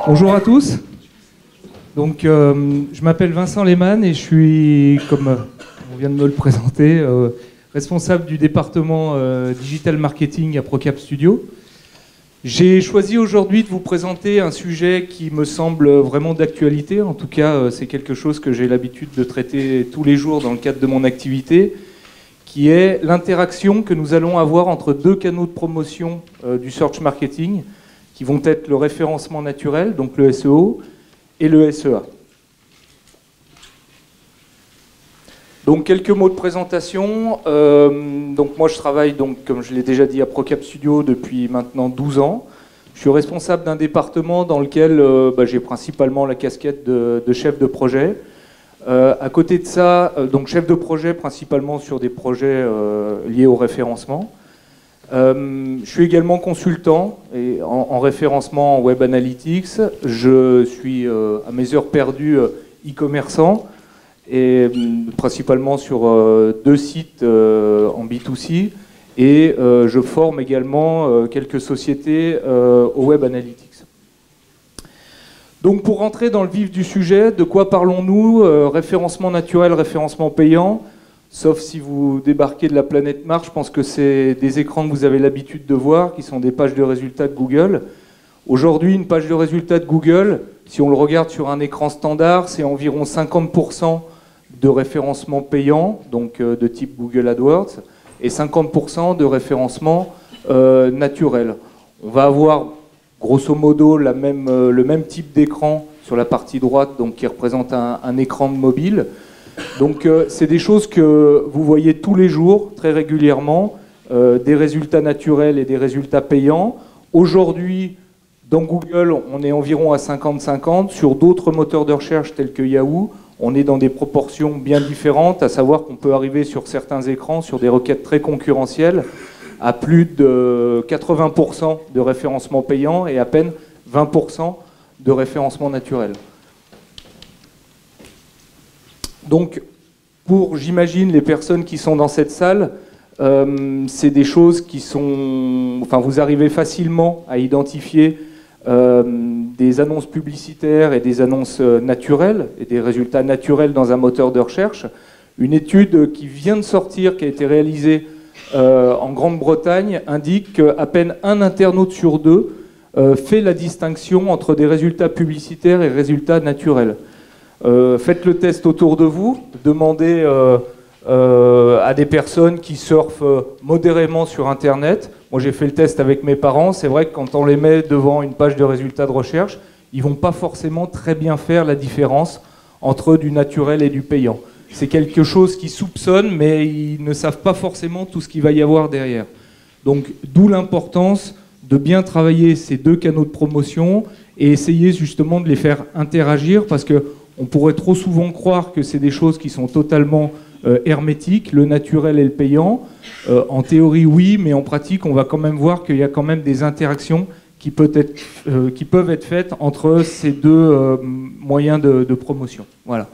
Bonjour à tous. Donc, je m'appelle Vincent Lehmann et je suis, comme on vient de me le présenter, responsable du département Digital Marketing à ProCap Studio. J'ai choisi aujourd'hui de vous présenter un sujet qui me semble vraiment d'actualité. En tout cas, c'est quelque chose que j'ai l'habitude de traiter tous les jours dans le cadre de mon activité, qui est l'interaction que nous allons avoir entre deux canaux de promotion du search marketing, qui vont être le référencement naturel, donc le SEO, et le SEA. Donc quelques mots de présentation. Donc moi je travaille, donc, comme je l'ai déjà dit, à ProCap Studio depuis maintenant 12 ans. Je suis responsable d'un département dans lequel j'ai principalement la casquette de chef de projet. À côté de ça, donc chef de projet principalement sur des projets liés au référencement. Je suis également consultant en référencement en Web Analytics. Je suis à mes heures perdues e-commerçant et principalement sur 2 sites en B2C et je forme également quelques sociétés au Web Analytics. Donc pour rentrer dans le vif du sujet, de quoi parlons-nous? Référencement naturel, référencement payant. Sauf si vous débarquez de la planète Mars, je pense que c'est des écrans que vous avez l'habitude de voir, qui sont des pages de résultats de Google. Aujourd'hui, une page de résultats de Google, si on le regarde sur un écran standard, c'est environ 50% de référencement payant, donc de type Google AdWords, et 50% de référencement naturel. On va avoir grosso modo le même type d'écran sur la partie droite, donc qui représente un écran de mobile. Donc c'est des choses que vous voyez tous les jours, très régulièrement, des résultats naturels et des résultats payants. Aujourd'hui, dans Google, on est environ à 50-50. Sur d'autres moteurs de recherche tels que Yahoo, on est dans des proportions bien différentes, à savoir qu'on peut arriver sur certains écrans, sur des requêtes très concurrentielles, à plus de 80% de référencement payant et à peine 20% de référencement naturel. Donc, pour, j'imagine, les personnes qui sont dans cette salle, c'est des choses qui sont... Enfin, vous arrivez facilement à identifier des annonces publicitaires et des annonces naturelles, et des résultats naturels dans un moteur de recherche. Une étude qui vient de sortir, qui a été réalisée en Grande-Bretagne, indique qu'à peine un internaute sur 2 fait la distinction entre des résultats publicitaires et résultats naturels. Faites le test autour de vous, demandez à des personnes qui surfent modérément sur Internet. Moi j'ai fait le test avec mes parents, c'est vrai que quand on les met devant une page de résultats de recherche, ils ne vont pas forcément très bien faire la différence entre du naturel et du payant. C'est quelque chose qu'ils soupçonnent, mais ils ne savent pas forcément tout ce qu'il va y avoir derrière. Donc d'où l'importance de bien travailler ces deux canaux de promotion et essayer justement de les faire interagir, parce que on pourrait trop souvent croire que c'est des choses qui sont totalement hermétiques, le naturel et le payant. En théorie, oui, mais en pratique, on va quand même voir qu'il y a quand même des interactions qui peuvent être faites entre ces deux moyens de promotion. Voilà.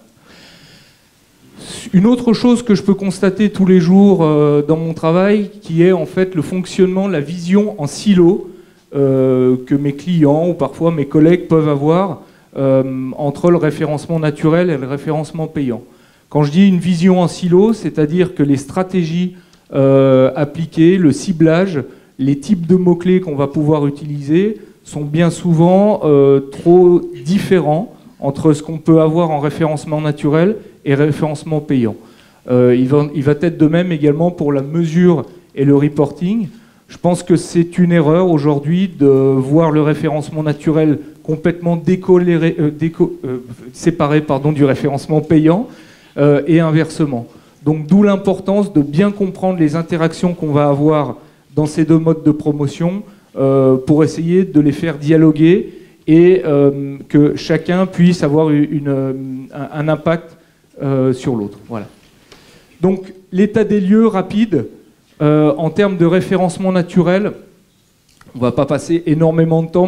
Une autre chose que je peux constater tous les jours dans mon travail, qui est en fait le fonctionnement, la vision en silo que mes clients ou parfois mes collègues peuvent avoir entre le référencement naturel et le référencement payant. Quand je dis une vision en silo, c'est-à-dire que les stratégies appliquées, le ciblage, les types de mots-clés qu'on va pouvoir utiliser sont bien souvent trop différents entre ce qu'on peut avoir en référencement naturel et référencement payant. Il va être de même également pour la mesure et le reporting. Je pense que c'est une erreur aujourd'hui de voir le référencement naturel complètement séparé du référencement payant et inversement. Donc d'où l'importance de bien comprendre les interactions qu'on va avoir dans ces deux modes de promotion pour essayer de les faire dialoguer et que chacun puisse avoir un impact sur l'autre. Voilà. Donc l'état des lieux rapide en termes de référencement naturel. On ne va pas passer énormément de temps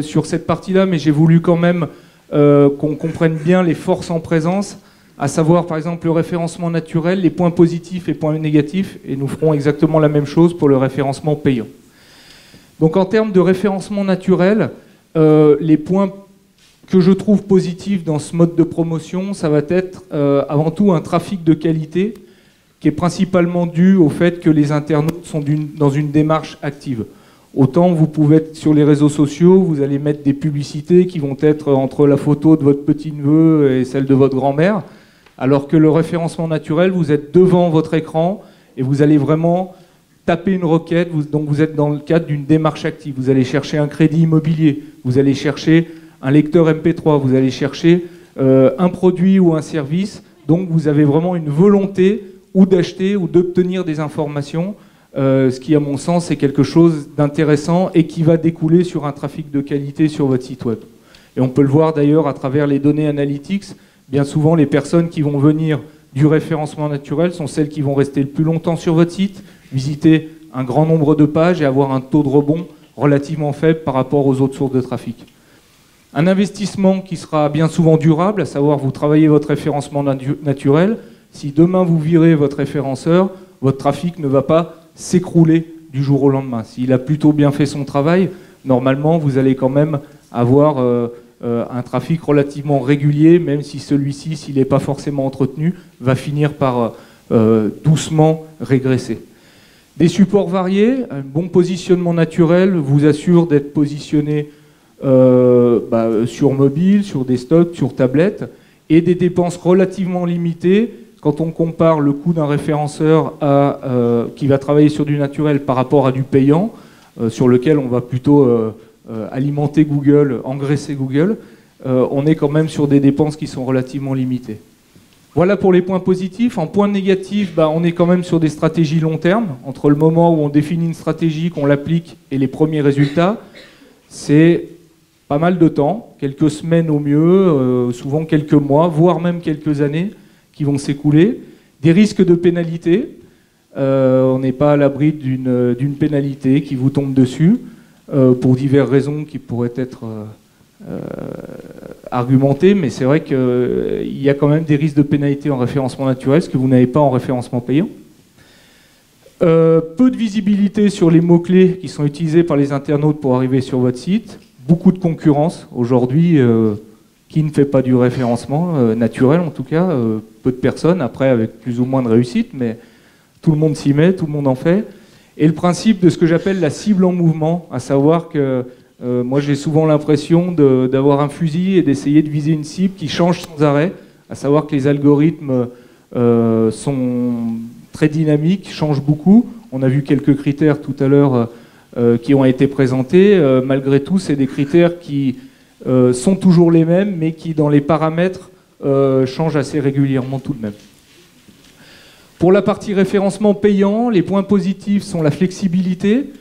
sur cette partie-là, mais j'ai voulu quand même qu'on comprenne bien les forces en présence, à savoir par exemple le référencement naturel, les points positifs et points négatifs, et nous ferons exactement la même chose pour le référencement payant. Donc en termes de référencement naturel, les points que je trouve positifs dans ce mode de promotion, ça va être avant tout un trafic de qualité qui est principalement dû au fait que les internautes sont dans une démarche active. Autant vous pouvez être sur les réseaux sociaux, vous allez mettre des publicités qui vont être entre la photo de votre petit-neveu et celle de votre grand-mère, alors que le référencement naturel, vous êtes devant votre écran et vous allez vraiment taper une requête, donc vous êtes dans le cadre d'une démarche active. Vous allez chercher un crédit immobilier, vous allez chercher un lecteur MP3, vous allez chercher un produit ou un service, donc vous avez vraiment une volonté ou d'acheter ou d'obtenir des informations, ce qui à mon sens est quelque chose d'intéressant et qui va découler sur un trafic de qualité sur votre site web. Et on peut le voir d'ailleurs à travers les données analytics, bien souvent les personnes qui vont venir du référencement naturel sont celles qui vont rester le plus longtemps sur votre site, visiter un grand nombre de pages et avoir un taux de rebond relativement faible par rapport aux autres sources de trafic. Un investissement qui sera bien souvent durable, à savoir vous travaillez votre référencement naturel. Si demain vous virez votre référenceur, votre trafic ne va pas s'écrouler du jour au lendemain. S'il a plutôt bien fait son travail, normalement vous allez quand même avoir un trafic relativement régulier, même si celui-ci, s'il n'est pas forcément entretenu, va finir par doucement régresser. Des supports variés, un bon positionnement naturel vous assure d'être positionné sur mobile, sur desktop, sur tablette, et des dépenses relativement limitées. Quand on compare le coût d'un référenceur qui va travailler sur du naturel par rapport à du payant, sur lequel on va plutôt alimenter Google, engraisser Google, on est quand même sur des dépenses qui sont relativement limitées. Voilà pour les points positifs. En point négatif, on est quand même sur des stratégies long terme. Entre le moment où on définit une stratégie, qu'on l'applique et les premiers résultats, c'est pas mal de temps, quelques semaines au mieux, souvent quelques mois, voire même quelques années qui vont s'écouler. Des risques de pénalité. On n'est pas à l'abri d'une pénalité qui vous tombe dessus pour diverses raisons qui pourraient être argumentées, mais c'est vrai qu'il y a quand même des risques de pénalité en référencement naturel, ce que vous n'avez pas en référencement payant. Peu de visibilité sur les mots-clés qui sont utilisés par les internautes pour arriver sur votre site. Beaucoup de concurrence aujourd'hui. Qui ne fait pas du référencement naturel, en tout cas, peu de personnes, après avec plus ou moins de réussite, mais tout le monde s'y met, tout le monde en fait. Et le principe de ce que j'appelle la cible en mouvement, à savoir que moi j'ai souvent l'impression d'avoir un fusil et d'essayer de viser une cible qui change sans arrêt, à savoir que les algorithmes sont très dynamiques, changent beaucoup. On a vu quelques critères tout à l'heure qui ont été présentés. Malgré tout, c'est des critères qui sont toujours les mêmes, mais qui, dans les paramètres, changent assez régulièrement tout de même. Pour la partie référencement payant, les points positifs sont la flexibilité,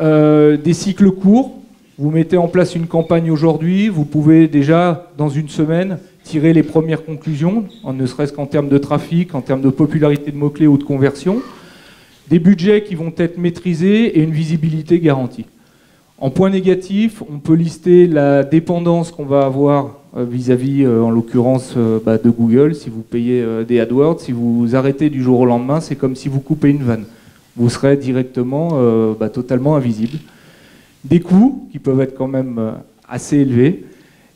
des cycles courts. Vous mettez en place une campagne aujourd'hui, vous pouvez déjà, dans une semaine, tirer les premières conclusions, ne serait-ce qu'en termes de trafic, en termes de popularité de mots-clés ou de conversion. Des budgets qui vont être maîtrisés et une visibilité garantie. En point négatif, on peut lister la dépendance qu'on va avoir vis-à-vis, en l'occurrence, de Google. Si vous payez des AdWords, si vous arrêtez du jour au lendemain, c'est comme si vous coupez une vanne. Vous serez directement totalement invisible. Des coûts qui peuvent être quand même assez élevés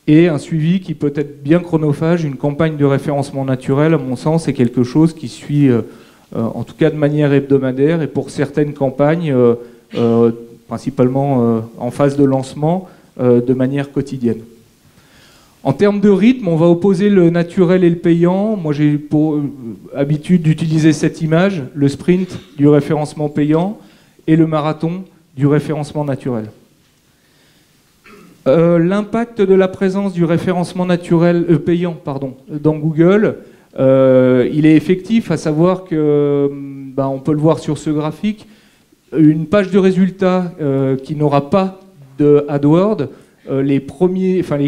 et un suivi qui peut être bien chronophage. Une campagne de référencement naturel, à mon sens, c'est quelque chose qui suit, en tout cas de manière hebdomadaire, et pour certaines campagnes, principalement en phase de lancement, de manière quotidienne. En termes de rythme, on va opposer le naturel et le payant. Moi, j'ai pour habitude d'utiliser cette image, le sprint du référencement payant et le marathon du référencement naturel. L'impact de la présence du référencement naturel payant dans Google, il est effectif, à savoir que, on peut le voir sur ce graphique, une page de résultats qui n'aura pas de AdWords, les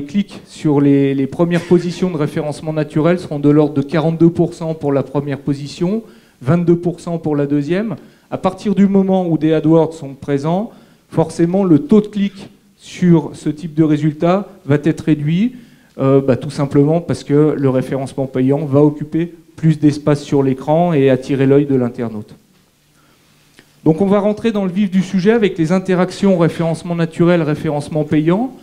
clics sur les premières positions de référencement naturel seront de l'ordre de 42% pour la première position, 22% pour la deuxième. À partir du moment où des AdWords sont présents, forcément le taux de clic sur ce type de résultat va être réduit, tout simplement parce que le référencement payant va occuper plus d'espace sur l'écran et attirer l'œil de l'internaute. Donc on va rentrer dans le vif du sujet avec les interactions référencement naturel, référencement payant.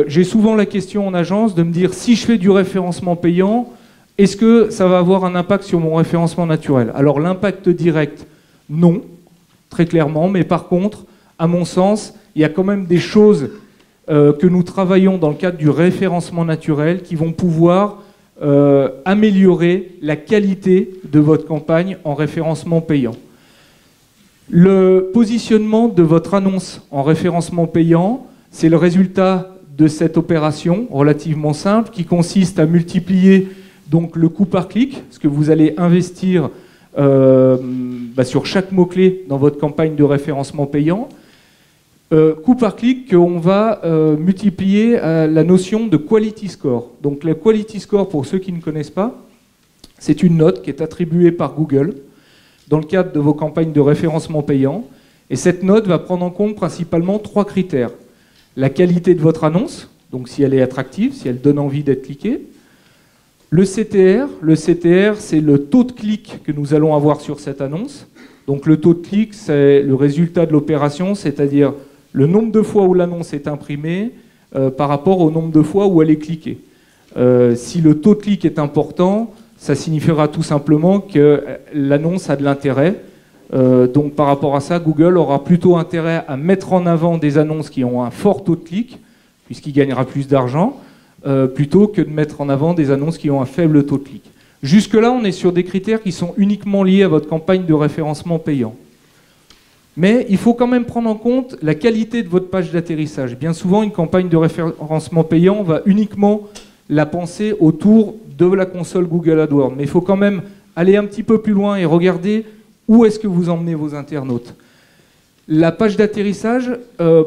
J'ai souvent la question en agence de me dire si je fais du référencement payant, est-ce que ça va avoir un impact sur mon référencement naturel? Alors l'impact direct, non, très clairement, mais par contre, à mon sens, il y a quand même des choses que nous travaillons dans le cadre du référencement naturel qui vont pouvoir améliorer la qualité de votre campagne en référencement payant. Le positionnement de votre annonce en référencement payant, c'est le résultat de cette opération relativement simple qui consiste à multiplier donc le coût par clic, ce que vous allez investir sur chaque mot-clé dans votre campagne de référencement payant. Coût par clic qu'on va multiplier la notion de quality score. Donc le quality score, pour ceux qui ne connaissent pas, c'est une note qui est attribuée par Google dans le cadre de vos campagnes de référencement payant. Et cette note va prendre en compte principalement 3 critères. La qualité de votre annonce, donc si elle est attractive, si elle donne envie d'être cliquée. Le CTR, c'est le taux de clic que nous allons avoir sur cette annonce. Donc le taux de clic, c'est le résultat de l'opération, c'est-à-dire le nombre de fois où l'annonce est imprimée par rapport au nombre de fois où elle est cliquée. Si le taux de clic est important, ça signifiera tout simplement que l'annonce a de l'intérêt. Donc par rapport à ça, Google aura plutôt intérêt à mettre en avant des annonces qui ont un fort taux de clic, puisqu'il gagnera plus d'argent, plutôt que de mettre en avant des annonces qui ont un faible taux de clic. Jusque-là, on est sur des critères qui sont uniquement liés à votre campagne de référencement payant. Mais il faut quand même prendre en compte la qualité de votre page d'atterrissage. Bien souvent, une campagne de référencement payant, on va uniquement la penser autour de la console Google AdWords. Mais il faut quand même aller un petit peu plus loin et regarder où est-ce que vous emmenez vos internautes. La page d'atterrissage,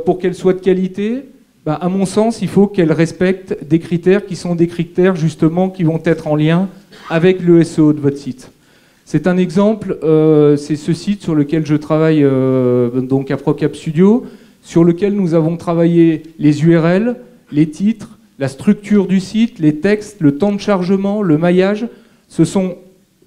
pour qu'elle soit de qualité, à mon sens, il faut qu'elle respecte des critères qui sont des critères justement qui vont être en lien avec le SEO de votre site. C'est un exemple, c'est ce site sur lequel je travaille donc à ProCap Studio, sur lequel nous avons travaillé les URL, les titres, la structure du site, les textes, le temps de chargement, le maillage. Ce sont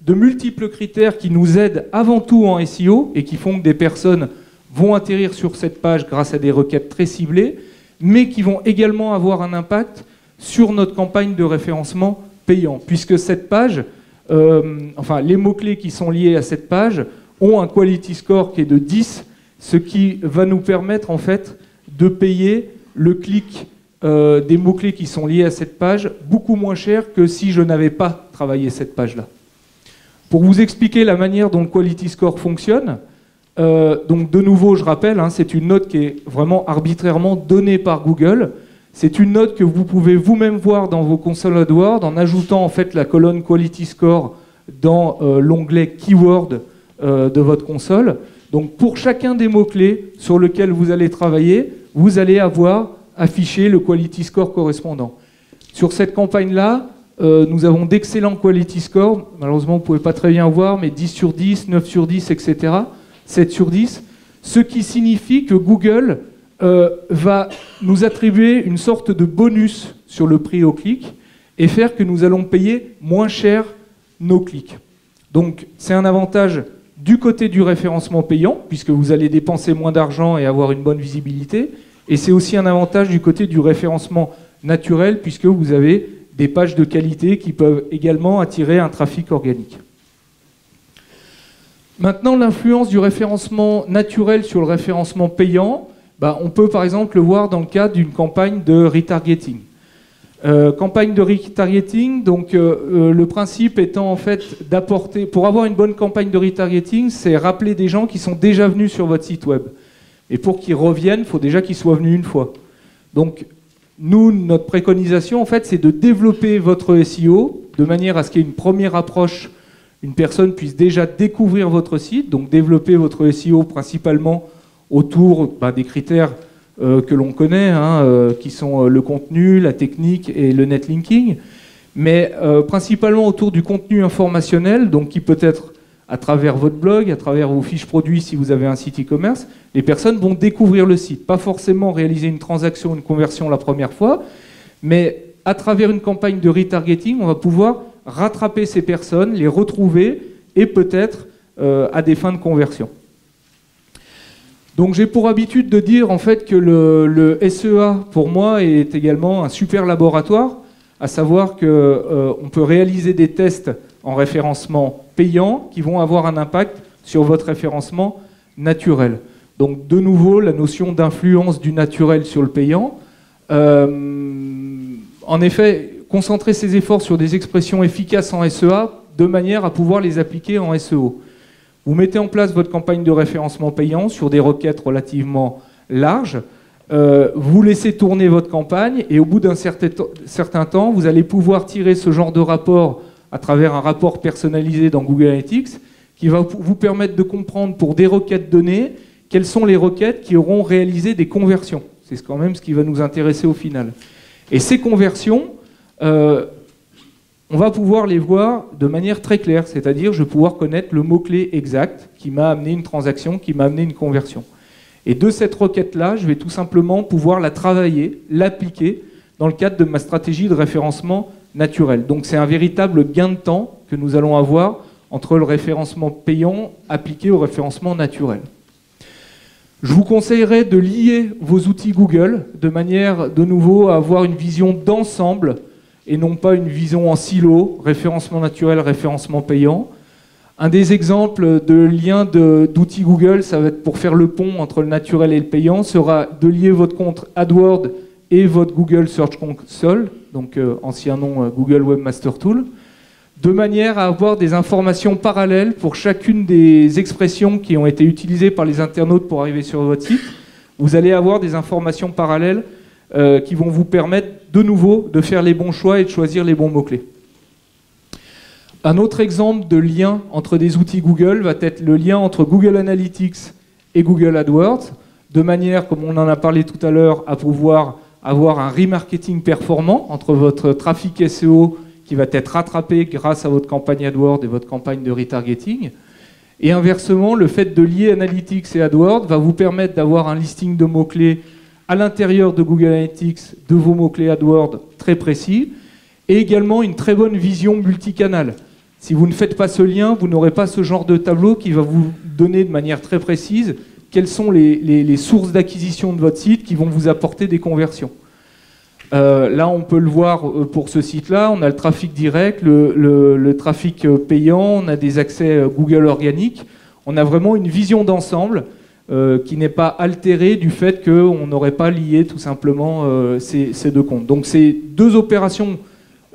de multiples critères qui nous aident avant tout en SEO et qui font que des personnes vont atterrir sur cette page grâce à des requêtes très ciblées, mais qui vont également avoir un impact sur notre campagne de référencement payant, puisque cette page, les mots-clés qui sont liés à cette page ont un quality score qui est de 10, ce qui va nous permettre en fait de payer le clic des mots-clés qui sont liés à cette page beaucoup moins cher que si je n'avais pas travaillé cette page-là. Pour vous expliquer la manière dont le quality score fonctionne, donc de nouveau, je rappelle, c'est une note qui est vraiment arbitrairement donnée par Google. C'est une note que vous pouvez vous-même voir dans vos consoles AdWords en ajoutant en fait la colonne Quality Score dans l'onglet Keyword de votre console. Donc pour chacun des mots-clés sur lesquels vous allez travailler, vous allez avoir affiché le Quality Score correspondant. Sur cette campagne-là, nous avons d'excellents Quality Scores. Malheureusement, vous ne pouvez pas très bien voir, mais 10 sur 10, 9 sur 10, etc. 7 sur 10. Ce qui signifie que Google va nous attribuer une sorte de bonus sur le prix au clic et faire que nous allons payer moins cher nos clics. Donc c'est un avantage du côté du référencement payant, puisque vous allez dépenser moins d'argent et avoir une bonne visibilité, et c'est aussi un avantage du côté du référencement naturel, puisque vous avez des pages de qualité qui peuvent également attirer un trafic organique. Maintenant, l'influence du référencement naturel sur le référencement payant, on peut par exemple le voir dans le cadre d'une campagne de retargeting. Campagne de retargeting, donc le principe étant en fait d'apporter, pour avoir une bonne campagne de retargeting, c'est rappeler des gens qui sont déjà venus sur votre site web. Et pour qu'ils reviennent, il faut déjà qu'ils soient venus une fois. Donc nous, notre préconisation en fait, c'est de développer votre SEO de manière à ce qu'il y ait une première approche, une personne puisse déjà découvrir votre site, donc développer votre SEO principalement autour des critères que l'on connaît, qui sont le contenu, la technique et le netlinking, mais principalement autour du contenu informationnel, donc qui peut être à travers votre blog, à travers vos fiches produits si vous avez un site e-commerce. Les personnes vont découvrir le site, pas forcément réaliser une transaction, une conversion la première fois, mais à travers une campagne de retargeting, on va pouvoir rattraper ces personnes, les retrouver et peut-être à des fins de conversion. Donc j'ai pour habitude de dire en fait que le SEA pour moi est également un super laboratoire, à savoir qu'on peut réaliser des tests en référencement payant qui vont avoir un impact sur votre référencement naturel. Donc de nouveau la notion d'influence du naturel sur le payant. En effet, concentrer ses efforts sur des expressions efficaces en SEA de manière à pouvoir les appliquer en SEO. Vous mettez en place votre campagne de référencement payant sur des requêtes relativement larges. Vous laissez tourner votre campagne et au bout d'un certain temps, vous allez pouvoir tirer ce genre de rapport à travers un rapport personnalisé dans Google Analytics qui va vous permettre de comprendre pour des requêtes données quelles sont les requêtes qui auront réalisé des conversions. C'est quand même ce qui va nous intéresser au final. Et ces conversions, on va pouvoir les voir de manière très claire, c'est-à-dire je vais pouvoir connaître le mot-clé exact qui m'a amené une transaction, qui m'a amené une conversion. Et de cette requête-là, je vais tout simplement pouvoir la travailler, l'appliquer dans le cadre de ma stratégie de référencement naturel. Donc c'est un véritable gain de temps que nous allons avoir entre le référencement payant appliqué au référencement naturel. Je vous conseillerais de lier vos outils Google de manière, de nouveau, à avoir une vision d'ensemble et non pas une vision en silo, référencement naturel, référencement payant. Un des exemples de liens d'outils Google, ça va être pour faire le pont entre le naturel et le payant, sera de lier votre compte AdWords et votre Google Search Console, donc ancien nom Google Webmaster Tool, de manière à avoir des informations parallèles pour chacune des expressions qui ont été utilisées par les internautes pour arriver sur votre site. Vous allez avoir des informations parallèles qui vont vous permettre de nouveau de faire les bons choix et de choisir les bons mots-clés. Un autre exemple de lien entre des outils Google va être le lien entre Google Analytics et Google AdWords, de manière, comme on en a parlé tout à l'heure, à pouvoir avoir un remarketing performant entre votre trafic SEO qui va être rattrapé grâce à votre campagne AdWords et votre campagne de retargeting. Et inversement, le fait de lier Analytics et AdWords va vous permettre d'avoir un listing de mots-clés à l'intérieur de Google Analytics de vos mots-clés AdWords très précis et également une très bonne vision multicanal. Si vous ne faites pas ce lien, vous n'aurez pas ce genre de tableau qui va vous donner de manière très précise quelles sont les sources d'acquisition de votre site qui vont vous apporter des conversions. Là, on peut le voir pour ce site-là, on a le trafic direct, le trafic payant, on a des accès Google organiques, on a vraiment une vision d'ensemble qui n'est pas altérée du fait qu'on n'aurait pas lié tout simplement ces deux comptes. Donc c'est deux opérations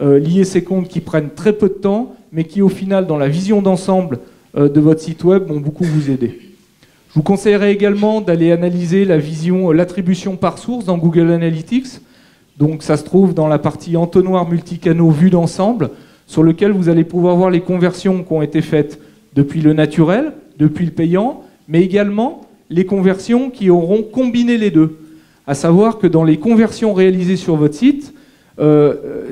lier ces comptes qui prennent très peu de temps, mais qui au final, dans la vision d'ensemble de votre site web, vont beaucoup vous aider. Je vous conseillerais également d'aller analyser la vision, l'attribution par source dans Google Analytics. Donc ça se trouve dans la partie entonnoir multicanaux vue d'ensemble, sur lequel vous allez pouvoir voir les conversions qui ont été faites depuis le naturel, depuis le payant, mais également les conversions qui auront combiné les deux. À savoir que dans les conversions réalisées sur votre site,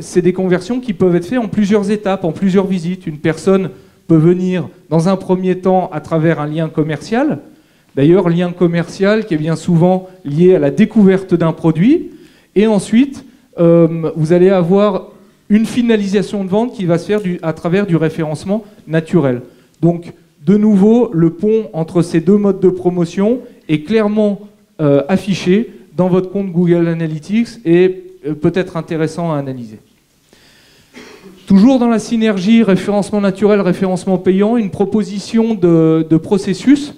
c'est des conversions qui peuvent être faites en plusieurs étapes, en plusieurs visites. Une personne peut venir dans un premier temps à travers un lien commercial. D'ailleurs, lien commercial qui est bien souvent lié à la découverte d'un produit. Et ensuite, vous allez avoir une finalisation de vente qui va se faire à travers du référencement naturel. Donc, de nouveau, le pont entre ces deux modes de promotion est clairement affiché dans votre compte Google Analytics et peut-être intéressant à analyser. Toujours dans la synergie référencement naturel, référencement payant, une proposition de processus.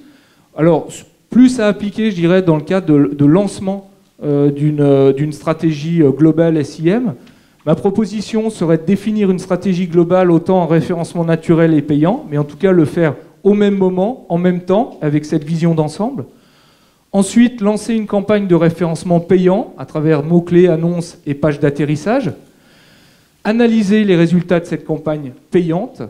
Alors, plus à appliquer, je dirais, dans le cadre de lancement d'une stratégie globale SIM. Ma proposition serait de définir une stratégie globale autant en référencement naturel et payant, mais en tout cas le faire au même moment, en même temps, avec cette vision d'ensemble. Ensuite, lancer une campagne de référencement payant à travers mots-clés, annonces et pages d'atterrissage. Analyser les résultats de cette campagne payante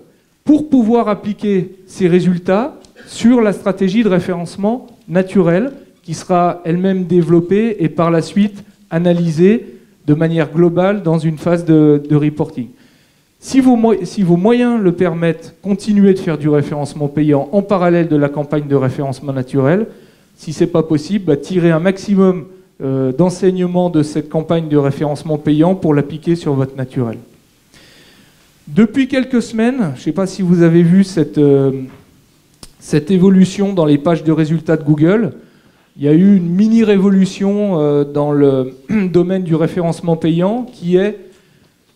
pour pouvoir appliquer ces résultats sur la stratégie de référencement naturel qui sera elle-même développée et par la suite analysée de manière globale dans une phase de reporting. Si vos moyens le permettent, continuez de faire du référencement payant en parallèle de la campagne de référencement naturel. Si ce n'est pas possible, tirez un maximum d'enseignements de cette campagne de référencement payant pour l'appliquer sur votre naturel. Depuis quelques semaines, je ne sais pas si vous avez vu cette évolution dans les pages de résultats de Google. il y a eu une mini-révolution dans le domaine du référencement payant qui est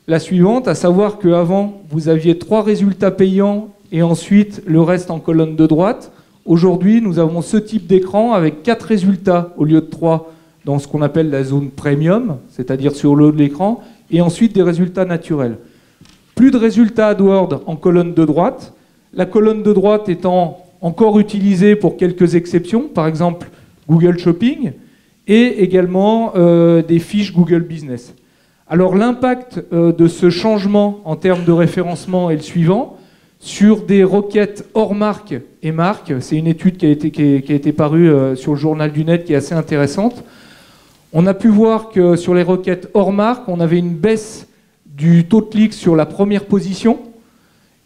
la suivante, à savoir qu'avant, vous aviez 3 résultats payants et ensuite le reste en colonne de droite. Aujourd'hui, nous avons ce type d'écran avec 4 résultats au lieu de 3 dans ce qu'on appelle la zone premium, c'est-à-dire sur le haut de l'écran, et ensuite des résultats naturels. Plus de résultats AdWords en colonne de droite, la colonne de droite étant encore utilisée pour quelques exceptions, par exemple Google Shopping, et également des fiches Google Business. Alors l'impact de ce changement en termes de référencement est le suivant. Sur des requêtes hors marque et marque, c'est une étude qui a été parue sur le journal du net qui est assez intéressante. On a pu voir que sur les requêtes hors marque, on avait une baisse du taux de clic sur la première position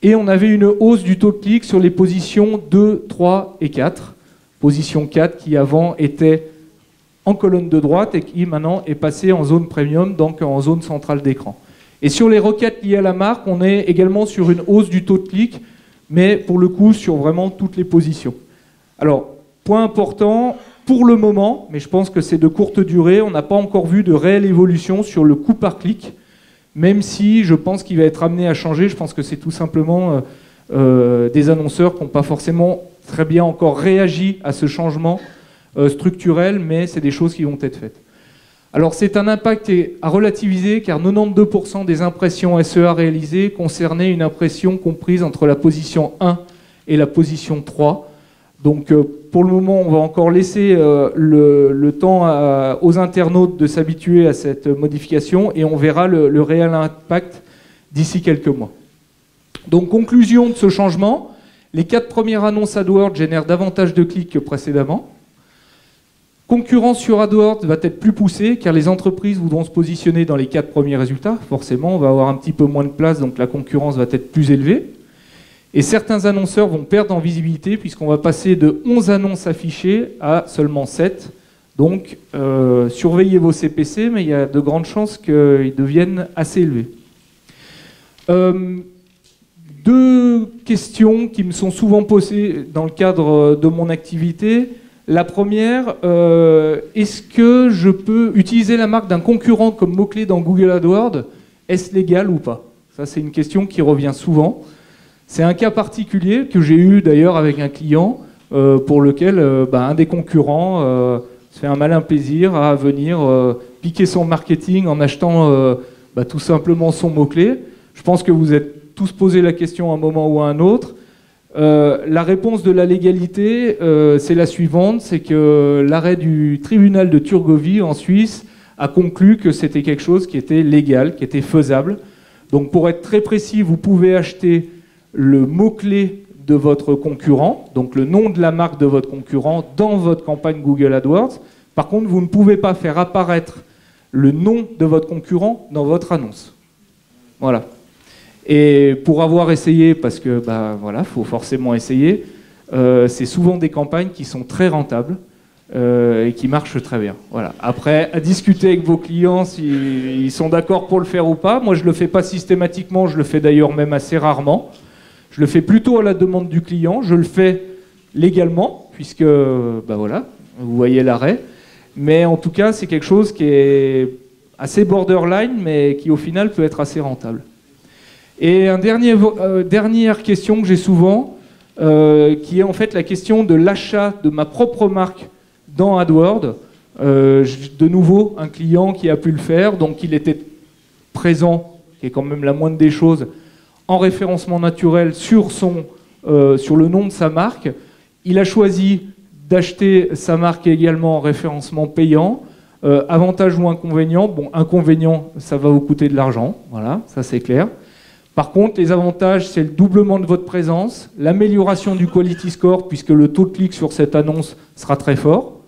et on avait une hausse du taux de clic sur les positions 2, 3 et 4. Position 4 qui avant était en colonne de droite et qui maintenant est passée en zone premium, donc en zone centrale d'écran. Et sur les requêtes liées à la marque, on est également sur une hausse du taux de clic, mais pour le coup sur vraiment toutes les positions. Alors, point important, pour le moment, mais je pense que c'est de courte durée, on n'a pas encore vu de réelle évolution sur le coût par clic, même si je pense qu'il va être amené à changer. Je pense que c'est tout simplement des annonceurs qui n'ont pas forcément très bien encore réagi à ce changement structurel, mais c'est des choses qui vont être faites. Alors c'est un impact à relativiser car 92% des impressions SEA réalisées concernaient une impression comprise entre la position 1 et la position 3. Donc pour le moment, on va encore laisser le temps aux internautes de s'habituer à cette modification et on verra le réel impact d'ici quelques mois. Donc conclusion de ce changement, les 4 premières annonces AdWords génèrent davantage de clics que précédemment. Concurrence sur AdWords va être plus poussée car les entreprises voudront se positionner dans les 4 premiers résultats. Forcément, on va avoir un petit peu moins de place, donc la concurrence va être plus élevée. Et certains annonceurs vont perdre en visibilité puisqu'on va passer de 11 annonces affichées à seulement 7. Donc, surveillez vos CPC, mais il y a de grandes chances qu'ils deviennent assez élevés. 2 questions qui me sont souvent posées dans le cadre de mon activité. La première, est-ce que je peux utiliser la marque d'un concurrent comme mot-clé dans Google AdWords? Est-ce légal ou pas? Ça, c'est une question qui revient souvent. C'est un cas particulier que j'ai eu d'ailleurs avec un client pour lequel un des concurrents se fait un malin plaisir à venir piquer son marketing en achetant tout simplement son mot-clé. Je pense que vous êtes tous posé la question à un moment ou à un autre. La réponse de la légalité, c'est la suivante, c'est que l'arrêt du tribunal de Turgovie en Suisse a conclu que c'était quelque chose qui était légal, qui était faisable. Donc pour être très précis, vous pouvez acheter le mot-clé de votre concurrent, donc le nom de la marque de votre concurrent dans votre campagne Google AdWords. Par contre, vous ne pouvez pas faire apparaître le nom de votre concurrent dans votre annonce. Voilà. Et pour avoir essayé, parce que voilà, faut forcément essayer, c'est souvent des campagnes qui sont très rentables et qui marchent très bien. Voilà. Après, à discuter avec vos clients s'ils sont d'accord pour le faire ou pas. Moi, je le fais pas systématiquement, je le fais d'ailleurs même assez rarement. Je le fais plutôt à la demande du client. Je le fais légalement, puisque voilà, vous voyez l'arrêt. Mais en tout cas, c'est quelque chose qui est assez borderline, mais qui au final peut être assez rentable. Et dernière question que j'ai souvent, qui est en fait la question de l'achat de ma propre marque dans AdWords. De nouveau, un client qui a pu le faire, donc il était présent, qui est quand même la moindre des choses, en référencement naturel sur le nom de sa marque. Il a choisi d'acheter sa marque également en référencement payant. Avantage ou inconvénient? Bon, inconvénient, ça va vous coûter de l'argent, voilà, ça c'est clair. Par contre, les avantages, c'est le doublement de votre présence, l'amélioration du quality score, puisque le taux de clic sur cette annonce sera très fort.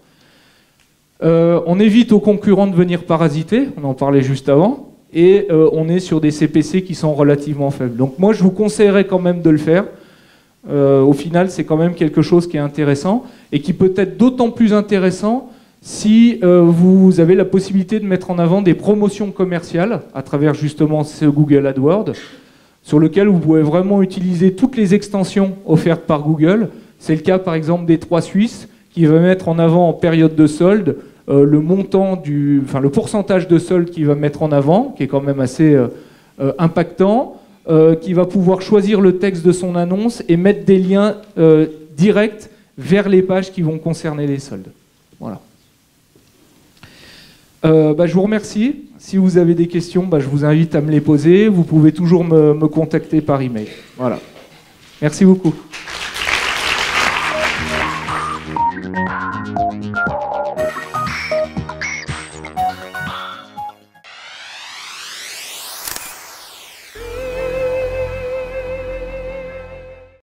On évite aux concurrents de venir parasiter, on en parlait juste avant, et on est sur des CPC qui sont relativement faibles. Donc moi, je vous conseillerais quand même de le faire. Au final, c'est quand même quelque chose qui est intéressant, et qui peut être d'autant plus intéressant si vous avez la possibilité de mettre en avant des promotions commerciales à travers justement ce Google AdWords, sur lequel vous pouvez vraiment utiliser toutes les extensions offertes par Google. C'est le cas par exemple des 3 Suisses, qui va mettre en avant en période de solde le montant le pourcentage de solde qu'il va mettre en avant, qui est quand même assez impactant, qui va pouvoir choisir le texte de son annonce et mettre des liens directs vers les pages qui vont concerner les soldes. Voilà. Je vous remercie. Si vous avez des questions, je vous invite à me les poser. Vous pouvez toujours me contacter par email. Voilà. Merci beaucoup.